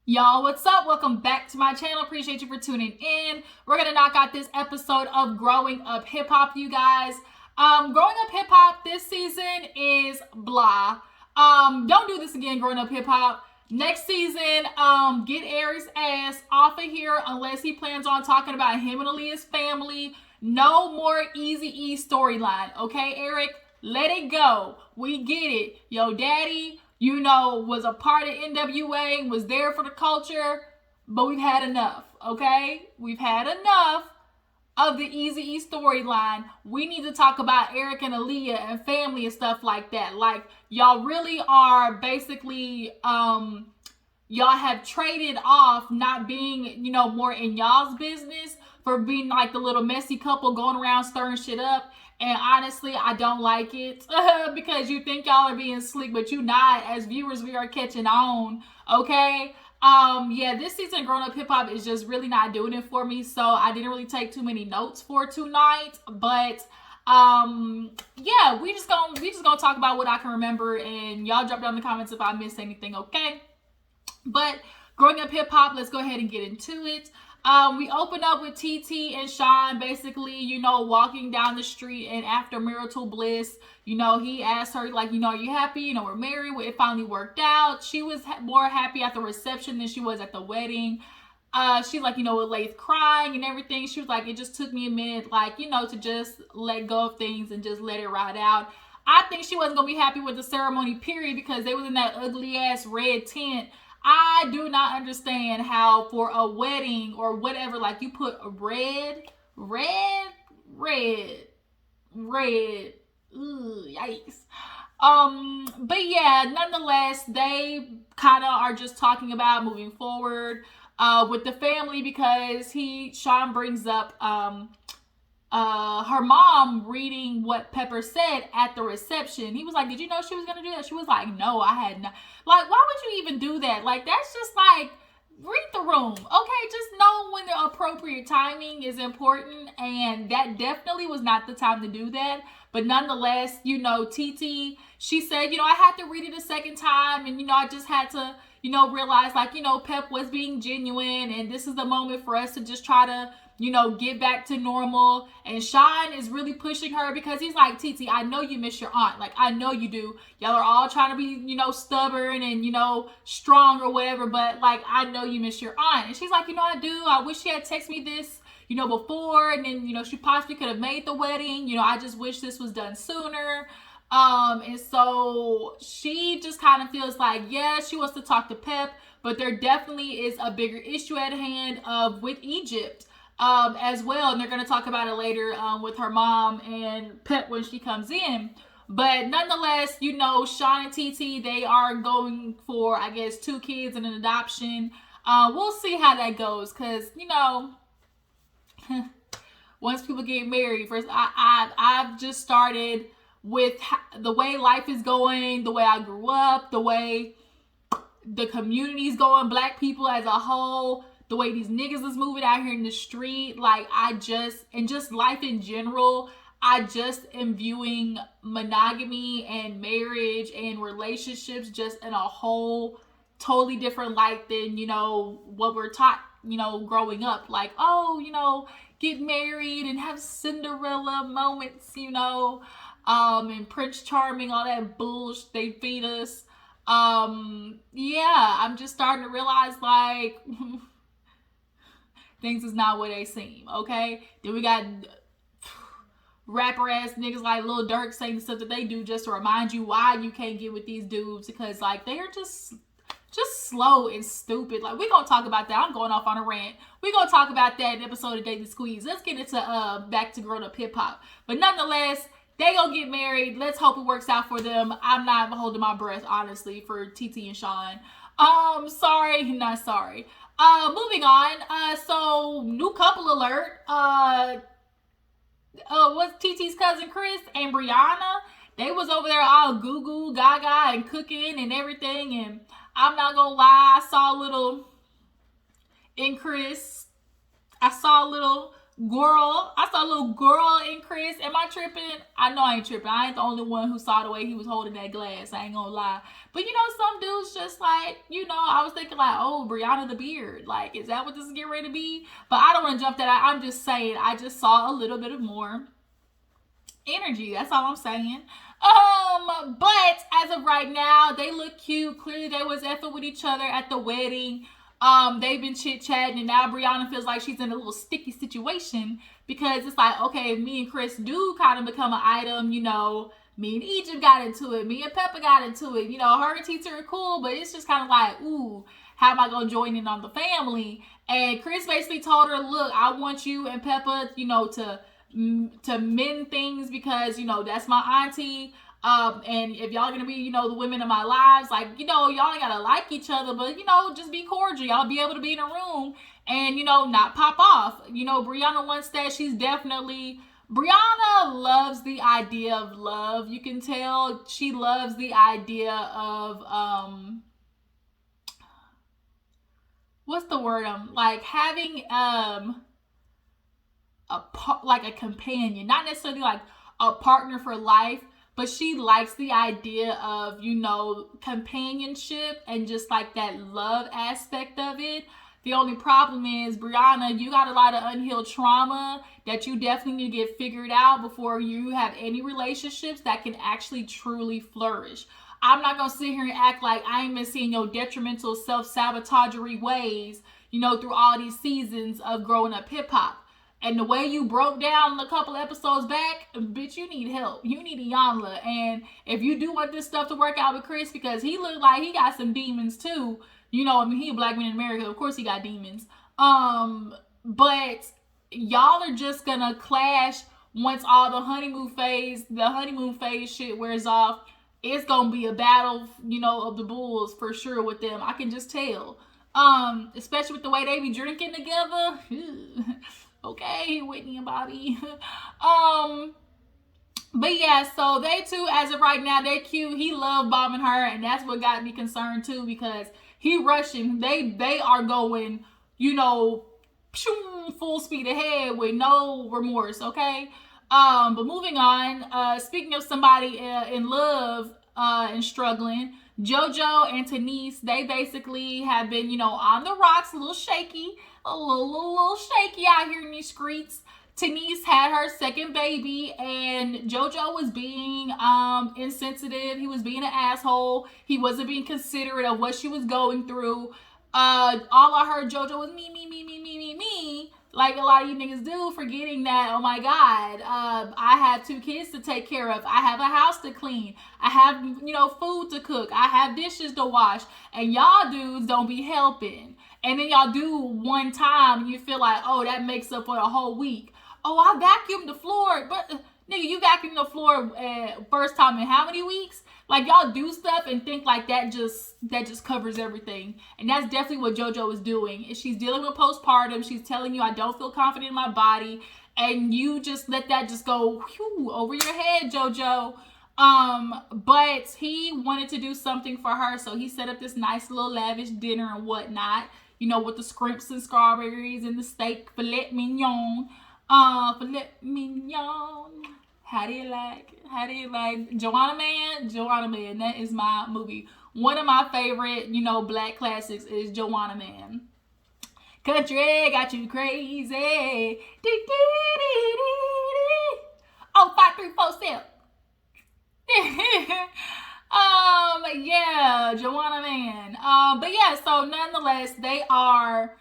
Y'all, what's up? Welcome back to my channel. Appreciate you for tuning in. We're gonna knock out this episode of Growing Up Hip Hop, you guys. Growing Up Hip Hop this season is blah. Don't do this again, Growing Up Hip Hop. Next season, get Eric's ass off of here unless he plans on talking about him and Aaliyah's family. No more Eazy-E storyline, okay, Eric? Let it go. We get it. Yo, daddy, was a part of NWA and was there for the culture, but we've had enough, okay? We've had enough of the Eazy-E storyline. We need to talk about Eric and Aaliyah and family and stuff like that. Like, y'all really are basically, y'all have traded off not being, more in y'all's business for being like the little messy couple going around stirring shit up. And honestly, I don't like it because you think y'all are being slick, but you not. As viewers, we are catching on, okay? Yeah, this season Grown Up Hip Hop is just really not doing it for me, so I didn't really take too many notes for tonight. But yeah, we just gonna talk about what I can remember, and y'all drop down in the comments if I missed anything, okay? But Growing Up Hip Hop, let's go ahead and get into it. We open up with T and Shawn basically, walking down the street, and after marital bliss, he asked her, like, are you happy? We're married. It finally worked out. She was more happy at the reception than she was at the wedding. She's like, with Lath crying and everything. She was like, it just took me a minute, like, to just let go of things and just let it ride out. I think she wasn't going to be happy with the ceremony, period, because they was in that ugly ass red tent. I do not understand how for a wedding or whatever, like, you put a red. Ooh, yikes. But yeah, nonetheless, they kind of are just talking about moving forward with the family because Shawn brings up her mom reading what Pepper said at the reception. He was like, did you know she was gonna do that? She was like, no, I had not. Like, why would you even do that? Like, that's just like, read the room, okay? Just know when the appropriate timing is important, and that definitely was not the time to do that. But nonetheless, TT, she said, I had to read it a second time, and I just had to realize, like, Pep was being genuine, and this is the moment for us to just try to get back to normal. And Shawn is really pushing her because he's like, TT, I know you miss your aunt. Like, I know you do. Y'all are all trying to be, stubborn and, strong or whatever. But, like, I know you miss your aunt. And she's like, I do. I wish she had texted me this, before. And then, she possibly could have made the wedding. I just wish this was done sooner. And so she just kind of feels like, yeah, she wants to talk to Pep. But there definitely is a bigger issue at hand with Egypt. As well, and they're going to talk about it later with her mom and Pep when she comes in. But nonetheless, Shawn and TT, they are going for, I guess, 2 kids and an adoption. We'll see how that goes, because once people get married, first I've just started with the way life is going, the way I grew up, the way the community's going, Black people as a whole, the way these niggas is moving out here in the street, like, just life in general, I just am viewing monogamy and marriage and relationships just in a whole totally different light than, what we're taught, growing up. Like, oh, get married and have Cinderella moments, and Prince Charming, all that bullshit they feed us. Yeah, I'm just starting to realize, like, things is not what they seem, okay? Then we got rapper ass niggas like Lil Durk saying the stuff that they do just to remind you why you can't get with these dudes, because, like, they are just slow and stupid. Like, we're gonna talk about that. I'm going off on a rant. We're gonna talk about that in episode of Daily Squeeze. Let's get into back to Grown Up Hip Hop. But nonetheless, they gonna get married. Let's hope it works out for them. I'm not holding my breath, honestly, for TT and Shawn. Sorry, not sorry. Moving on. So new couple alert. What's TT's cousin Chris and Briana? They was over there all goo goo gaga and cooking and everything. And I'm not gonna lie, I saw a little in Chris. I saw a little girl. I saw a little girl in Chris. Am I tripping? I know I ain't tripping. I ain't the only one who saw the way he was holding that glass. I ain't gonna lie. But you know, some dudes just like, you know, I was thinking like, oh, Briana the Beard. Like, is that what this is getting ready to be? But I don't want to jump that out. I'm just saying, I just saw a little bit of more energy. That's all I'm saying. But as of right now, they look cute. Clearly they was effing with each other at the wedding. They've been chit-chatting, and now Briana feels like she's in a little sticky situation because it's like, okay, me and Chris do kind of become an item, you know, me and Egypt got into it, me and Pepa got into it, you know, her and Tita are cool, but it's just kind of like, ooh, how am I going to join in on the family? And Chris basically told her, look, I want you and Pepa, you know, to mend things because, you know, that's my auntie. And if y'all gonna be, you know, the women of my lives, like, you know, y'all ain't gotta like each other, but, you know, just be cordial. Y'all be able to be in a room and, you know, not pop off. You know, Briana once said Briana loves the idea of love. You can tell she loves the idea of, what's the word? Like having, like a companion, not necessarily like a partner for life, but she likes the idea of, you know, companionship and just like that love aspect of it. The only problem is, Briana, you got a lot of unhealed trauma that you definitely need to get figured out before you have any relationships that can actually truly flourish. I'm not going to sit here and act like I ain't been seeing your detrimental self-sabotagery ways, you know, through all these seasons of growing up hip-hop. And the way you broke down a couple episodes back, bitch, you need help. You need a Yanla. And if you do want this stuff to work out with Chris, because he looked like he got some demons too. You know, I mean, he a black man in America. Of course he got demons. But y'all are just gonna clash once all the honeymoon phase shit wears off. It's gonna be a battle, you know, of the bulls for sure with them. I can just tell. Especially with the way they be drinking together. Okay, Whitney and Bobby. But yeah, so they two, as of right now, they're cute. He loved bombing her, and that's what got me concerned too, because he rushing. They are going, you know, full speed ahead with no remorse. Okay. But moving on. Speaking of somebody in love and struggling, JoJo and Tanice, they basically have been, you know, on the rocks, a little shaky out here in these streets. Tanice had her second baby, and JoJo was being insensitive. He was being an asshole. He wasn't being considerate of what she was going through. All I heard JoJo was me, like a lot of you niggas do, forgetting that, oh my God, I have 2 kids to take care of. I have a house to clean. I have, you know, food to cook. I have dishes to wash. And y'all dudes don't be helping. And then y'all do one time and you feel like, oh, that makes up for the whole week. Oh, I vacuumed the floor. But nigga, you vacuumed the floor first time in how many weeks? Like, y'all do stuff and think like that just covers everything. And that's definitely what JoJo is doing. She's dealing with postpartum. She's telling you, I don't feel confident in my body. And you just let that just go whew, over your head, JoJo. But he wanted to do something for her. So he set up this nice little lavish dinner and whatnot. You know, with the scrimps and strawberries and the steak filet mignon. Filet mignon. How do you like Joanna Man? That is my movie. One of my favorite, you know, black classics is Joanna Man. Country got you crazy. Oh, 5, 3, 4, 7. Yeah, Joanna Man. But yeah, so nonetheless, they are,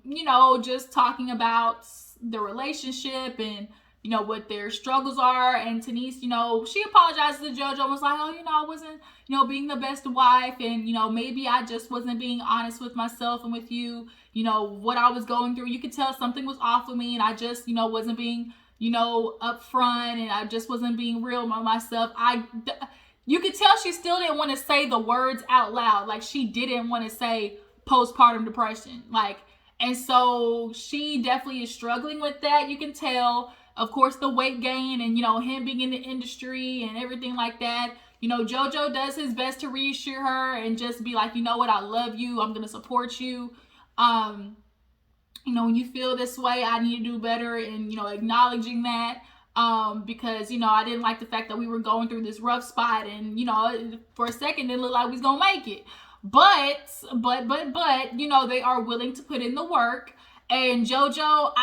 you know, just talking about the relationship and, you know, what their struggles are. And Tanice, you know, she apologized to JoJo and was like, oh, you know, I wasn't, you know, being the best wife. And, you know, maybe I just wasn't being honest with myself and with you, you know, what I was going through. You could tell something was off with me and I just, you know, wasn't being, you know, upfront and I just wasn't being real with myself. You could tell she still didn't want to say the words out loud. Like, she didn't want to say postpartum depression. Like, and so she definitely is struggling with that. You can tell, of course, the weight gain and, you know, him being in the industry and everything like that. You know, JoJo does his best to reassure her and just be like, you know what, I love you. I'm going to support you. when you feel this way, I need to do better in, acknowledging that. Because, I didn't like the fact that we were going through this rough spot, and, for a second, it looked like we was going to make it. But, they are willing to put in the work. And JoJo,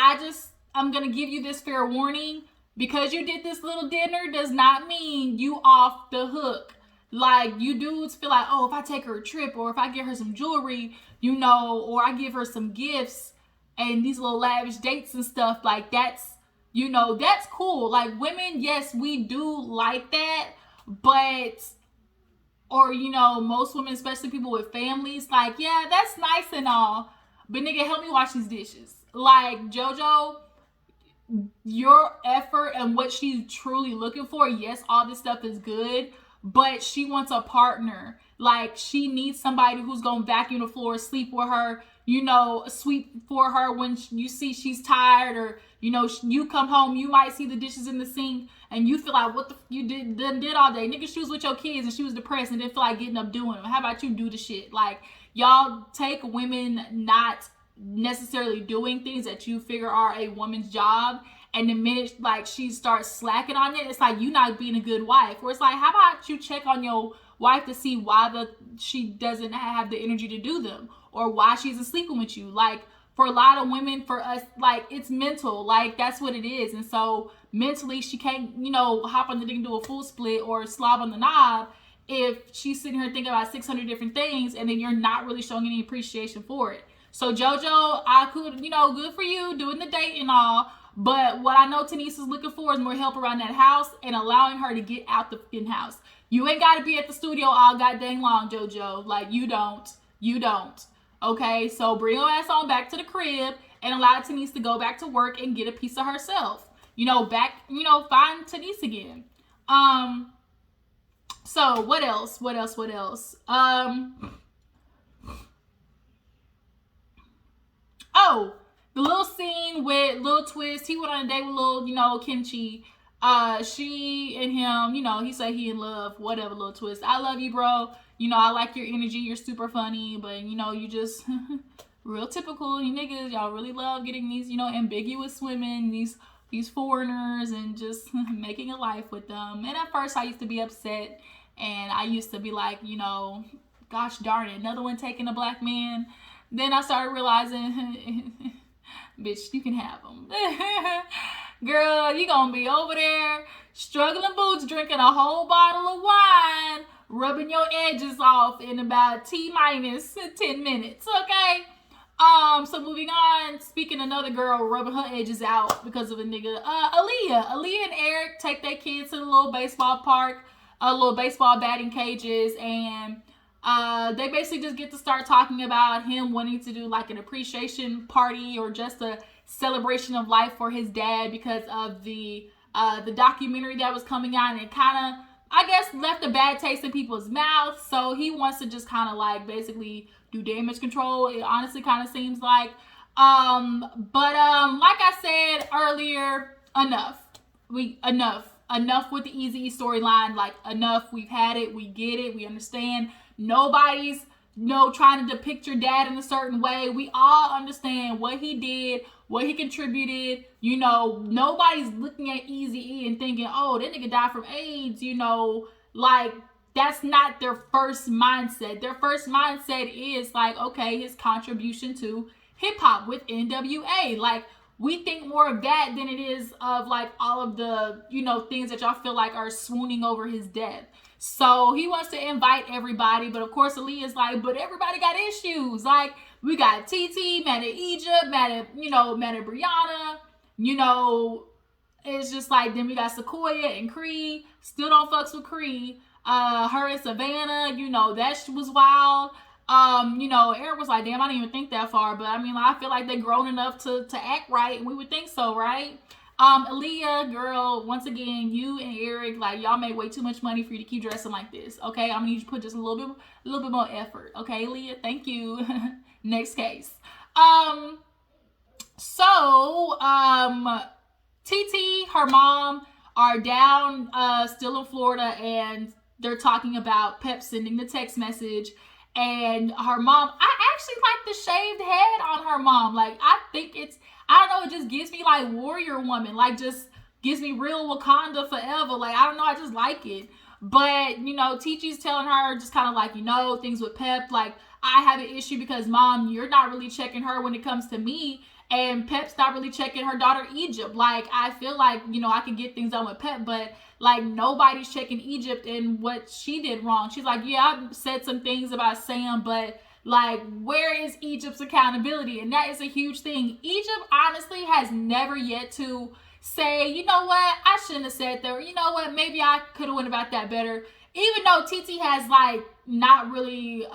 I'm going to give you this fair warning. Because you did this little dinner does not mean you off the hook. Like, you dudes feel like, oh, if I take her a trip, or if I get her some jewelry, or I give her some gifts and these little lavish dates and stuff, like, that's cool. Like, women, yes, we do like that, but, or, most women, especially people with families, like, yeah, that's nice and all, but nigga, help me wash these dishes. Like, JoJo, your effort and what she's truly looking for, yes, all this stuff is good, but she wants a partner. Like, she needs somebody who's gonna vacuum the floor, sleep with her, sweep for her when you see she's tired, or you come home, you might see the dishes in the sink and you feel like, what the you did all day, nigga. She was with your kids and she was depressed and didn't feel like getting up doing them. How about you do the shit? Like, y'all take women not necessarily doing things that you figure are a woman's job, and the minute like she starts slacking on it, it's like you not being a good wife. Or it's like, how about you check on your wife to see why she doesn't have the energy to do them, or why she's sleeping with you. Like, for a lot of women, for us, like, it's mental. Like, that's what it is. And so mentally she can't hop on the dick and do a full split or slob on the knob if she's sitting here thinking about 600 different things, and then you're not really showing any appreciation for it. So JoJo, I could, good for you doing the date and all, but what I know Tanice is looking for is more help around that house and allowing her to get out the fucking house. You ain't got to be at the studio all goddamn long, JoJo. Like, you don't. Okay, so bring your ass on back to the crib and allow Tanice to go back to work and get a piece of herself. Find Tanice again. So what else? Oh, the little scene with Lil Twist. He went on a date with Lil, Kimchi. She and him, he said he in love. Whatever, Lil Twist. I love you, bro. I like your energy. You're super funny, but you just real typical. You niggas, y'all really love getting these, ambiguous women, these foreigners, and just making a life with them. And at first I used to be upset, and I used to be like, gosh darn it, another one taking a black man. Then I started realizing, bitch, you can have them. Girl, you gonna be over there struggling boots, drinking a whole bottle of wine, rubbing your edges off in about T-minus 10 minutes, okay? So moving on, speaking of another girl rubbing her edges out because of a nigga, Aaliyah and Eric take their kids to the little baseball park, little baseball batting cages, and they basically just get to start talking about him wanting to do like an appreciation party or just a celebration of life for his dad because of the documentary that was coming out, and it kind of, I guess, left a bad taste in people's mouths. So he wants to just kind of like basically do damage control. It honestly kind of seems like, like I said earlier, enough with the Easy storyline. Like, enough. We've had it. We get it. We understand. Nobody's trying to depict your dad in a certain way. We all understand what he did, what he contributed. Nobody's looking at Eazy-E and thinking, oh, that nigga died from AIDS. Like, that's not their first mindset. Their first mindset is like, okay, his contribution to hip hop with NWA. Like, we think more of that than it is of like all of the, things that y'all feel like are swooning over his death. So he wants to invite everybody, but of course Aaliyah's like, but everybody got issues. Like, we got TT mad at Egypt, mad at Briana. It's just like, then we got Sequoia and Cree. Still don't fucks with Cree. Her and Savannah, that was wild. Eric was like, damn, I didn't even think that far, but I mean, I feel like they're grown enough to act right, and we would think so, right? Aaliyah, girl, once again, you and Eric, like, y'all made way too much money for you to keep dressing like this, okay? I'm gonna need you to put just a little bit more effort, okay, Aaliyah? Thank you. Next case. TT, her mom, are down, still in Florida, and they're talking about Pep sending the text message, and her mom, I actually like the shaved head on her mom. Like, I think it's, I don't know, it just gives me like warrior woman, like just gives me real Wakanda forever. Like, I don't know, I just like it. But, you know, Teechee's telling her just kind of like, you know, things with Pep, like, I have an issue because, Mom, you're not really checking her when it comes to me. And Pep's not really checking her daughter Egypt. Like, I feel like, you know, I can get things done with Pep, but like nobody's checking Egypt and what she did wrong. She's like, yeah, I've said some things about Sam, but like, where is Egypt's accountability? And that is a huge thing. Egypt honestly has never yet to say, you know what, I shouldn't have said that. Or, you know what, maybe I could have went about that better. Even though TT has like not really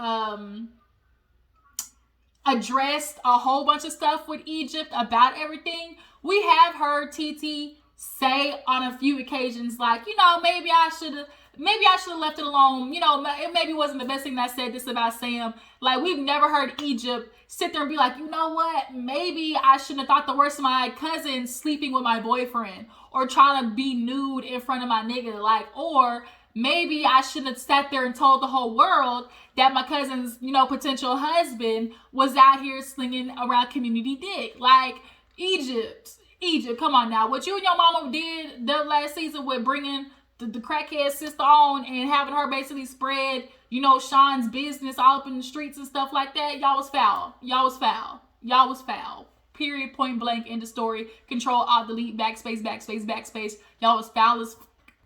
addressed a whole bunch of stuff with Egypt about everything, we have heard TT say on a few occasions, like, you know, maybe I should have left it alone. You know, it maybe wasn't the best thing that I said this about Sam. Like, we've never heard Egypt sit there and be like, you know what, maybe I shouldn't have thought the worst of my cousin sleeping with my boyfriend or trying to be nude in front of my nigga. Like, or maybe I shouldn't have sat there and told the whole world that my cousin's, you know, potential husband was out here slinging around community dick. Like, Egypt, come on now. What you and your mama did the last season with bringing the crackhead sister on and having her basically spread, you know, Shawn's business all up in the streets and stuff like that, y'all was foul. Y'all was foul. Period, point blank, end of story. Control, alt, delete, backspace, backspace, backspace. Y'all was foul as,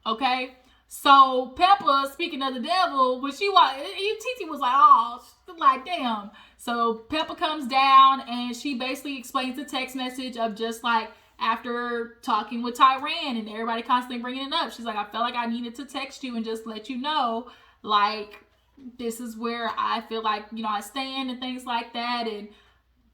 okay? So, Pepa, speaking of the devil, when she was, Titi was like, oh, like, damn. So, Pepa comes down and she basically explains the text message of just like, after talking with Tyran and everybody constantly bringing it up, she's like, I felt like I needed to text you and just let you know, like, this is where I feel like, you know, I stand and things like that. And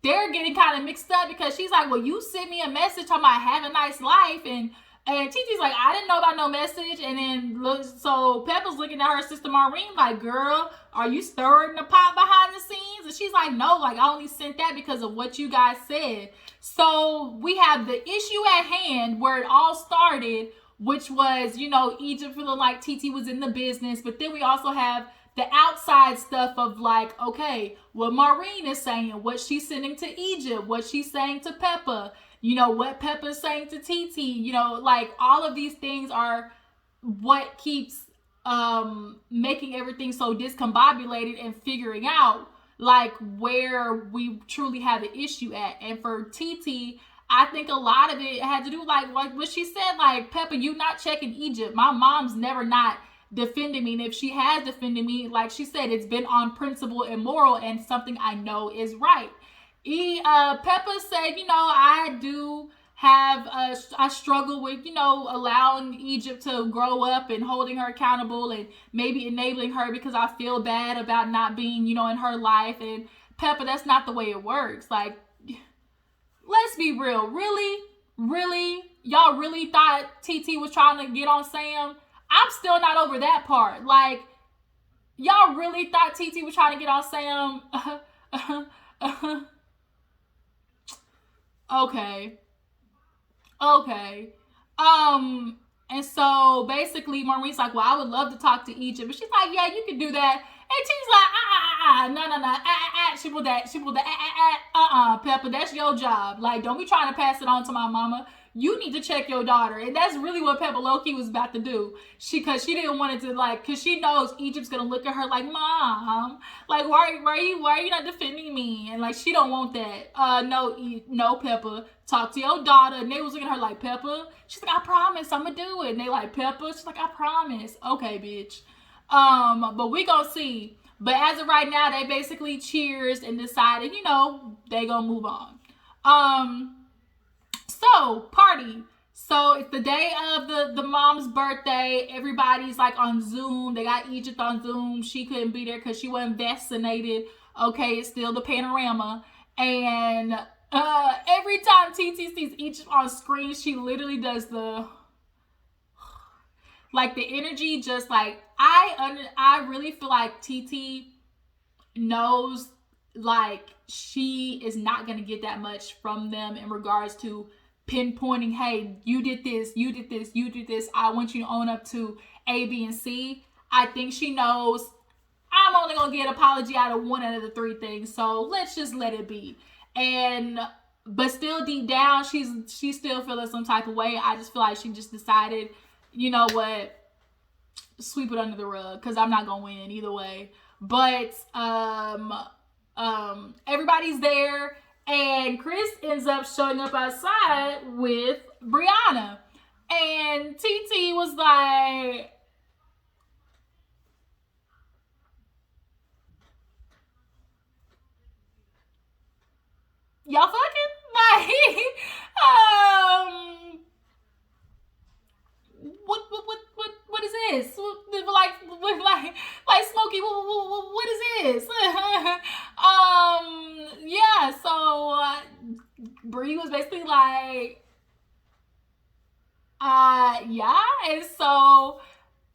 they're getting kind of mixed up because she's like, well, you sent me a message talking about have a nice life, and Titi's like, I didn't know about no message. And then, so Peppa's looking at her sister Maureen like, girl, are you stirring the pot behind the scenes? And she's like, no, like, I only sent that because of what you guys said. So we have the issue at hand where it all started, which was, you know, Egypt feeling like Titi was in the business. But then we also have the outside stuff of like, okay, what Maureen is saying, what she's sending to Egypt, what she's saying to Pepa, you know, what Peppa's saying to Titi, you know, like all of these things are what keeps making everything so discombobulated and figuring out like where we truly have an issue at. And for Titi, I think a lot of it had to do like what she said, like, Pepa, you not checking Egypt. My mom's never not defending me. And if she has defended me, like she said, it's been on principle and moral and something I know is right. Pepa said, you know, I do have I struggle with, you know, allowing Egypt to grow up and holding her accountable and maybe enabling her because I feel bad about not being, you know, in her life. And Pepa, that's not the way it works. Like, let's be real. Really? Y'all really thought TT was trying to get on Sam? I'm still not over that part. Like, y'all really thought TT was trying to get on Sam? Okay. And so basically Maureen's like, well, I would love to talk to Egypt. But she's like, yeah, you can do that. And she's like, no. She pulled that, Pepa, that's your job. Like, don't be trying to pass it on to my mama. You need to check your daughter. And that's really what Pepa low-key was about to do. Cause she didn't want it to, like, cause she knows Egypt's gonna look at her like, Mom, like, why are you not defending me? And like, she don't want that. No, Pepa, talk to your daughter. And they was looking at her like, Pepa. She's like, I promise I'm gonna do it. And they like, Pepa. She's like, I promise. Okay, bitch. But we gonna see. But as of right now, they basically cheers and decided, you know, they gonna move on. So, party. So, it's the day of the mom's birthday. Everybody's like on Zoom. They got Egypt on Zoom. She couldn't be there because she wasn't vaccinated. Okay, it's still the panorama. And every time TT sees Egypt on screen, she literally does the... Like, the energy just like... I really feel like TT knows, like, she is not going to get that much from them in regards to pinpointing, hey, you did this, I want you to own up to A, B, and C. I think she knows I'm only gonna get an apology out of one out of the three things, so let's just let it be. But still deep down, she's still feeling some type of way. I just feel like she just decided, you know what, sweep it under the rug, because I'm not gonna win either way. But everybody's there, and Chris ends up showing up outside with Briana, and TT was like, y'all fucking like what is this? Like Smokey, what is this? Yeah, so Bree was basically like, yeah, and so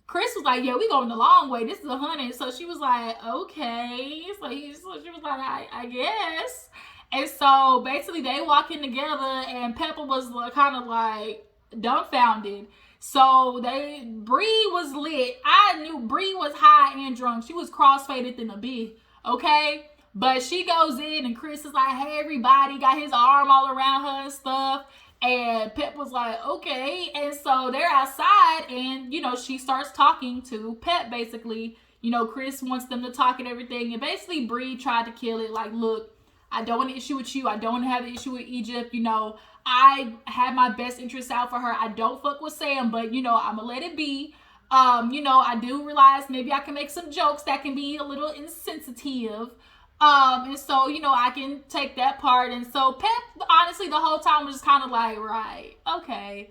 Chris was like, yeah, we going the long way. This is 100. So she was like, okay. So she was like, I guess. And so basically they walk in together, and Pepa was kind of like dumbfounded. So Bree was lit. I knew Bree was high and drunk. She was crossfaded in a bit, okay? But she goes in, and Chris is like, hey, everybody, got his arm all around her and stuff. And Pep was like, okay. And so they're outside, and, you know, she starts talking to Pep, basically. You know, Chris wants them to talk and everything. And basically, Bree tried to kill it. Like, look, I don't want an issue with you. I don't want to have an issue with Egypt. You know, I have my best interests out for her. I don't fuck with Sam, but, you know, I'm going to let it be. You know, I do realize maybe I can make some jokes that can be a little insensitive. And so, you know, I can take that part. And so Pep, honestly, the whole time was just kind of like, right, okay.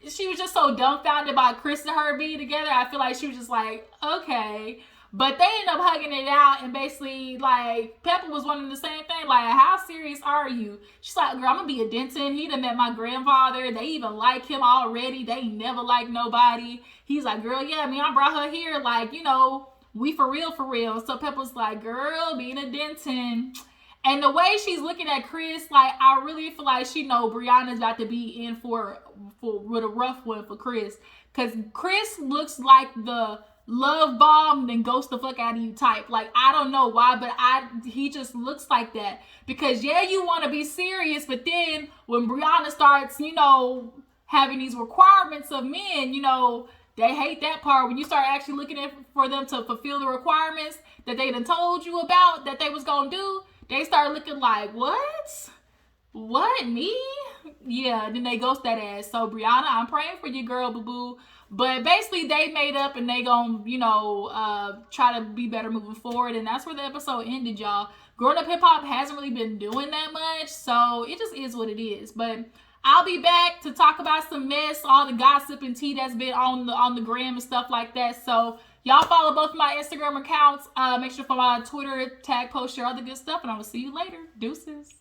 She was just so dumbfounded by Chris and her being together. I feel like she was just like, okay. But they end up hugging it out, and basically, like, Peppa was wondering the same thing. Like, how serious are you? She's like, girl, I'm going to be a Denton. He done met my grandfather. They even like him already. They never liked nobody. He's like, girl, yeah, I mean, I brought her here. Like, you know, we for real, for real. So Peppa's like, girl, being a Denton. And the way she's looking at Chris, like, I really feel like she know Brianna's about to be in for with a rough one for Chris. Because Chris looks like the love bomb, then ghost the fuck out of you type. Like, I don't know why, but he just looks like that. Because, yeah, you want to be serious, but then when Brianna starts, you know, having these requirements of men, you know, they hate that part. When you start actually looking at for them to fulfill the requirements that they done told you about that they was gonna do, they start looking like, what? What, me? Yeah, then they ghost that ass. So, Brianna, I'm praying for you, girl, boo-boo. But basically, they made up, and they gonna, you know, try to be better moving forward. And that's where the episode ended, y'all. Growing Up Hip Hop hasn't really been doing that much, so it just is what it is. But I'll be back to talk about some mess, all the gossip and tea that's been on the gram and stuff like that. So y'all follow both of my Instagram accounts. Make sure to follow my Twitter, tag, post, share, all the good stuff, and I will see you later. Deuces.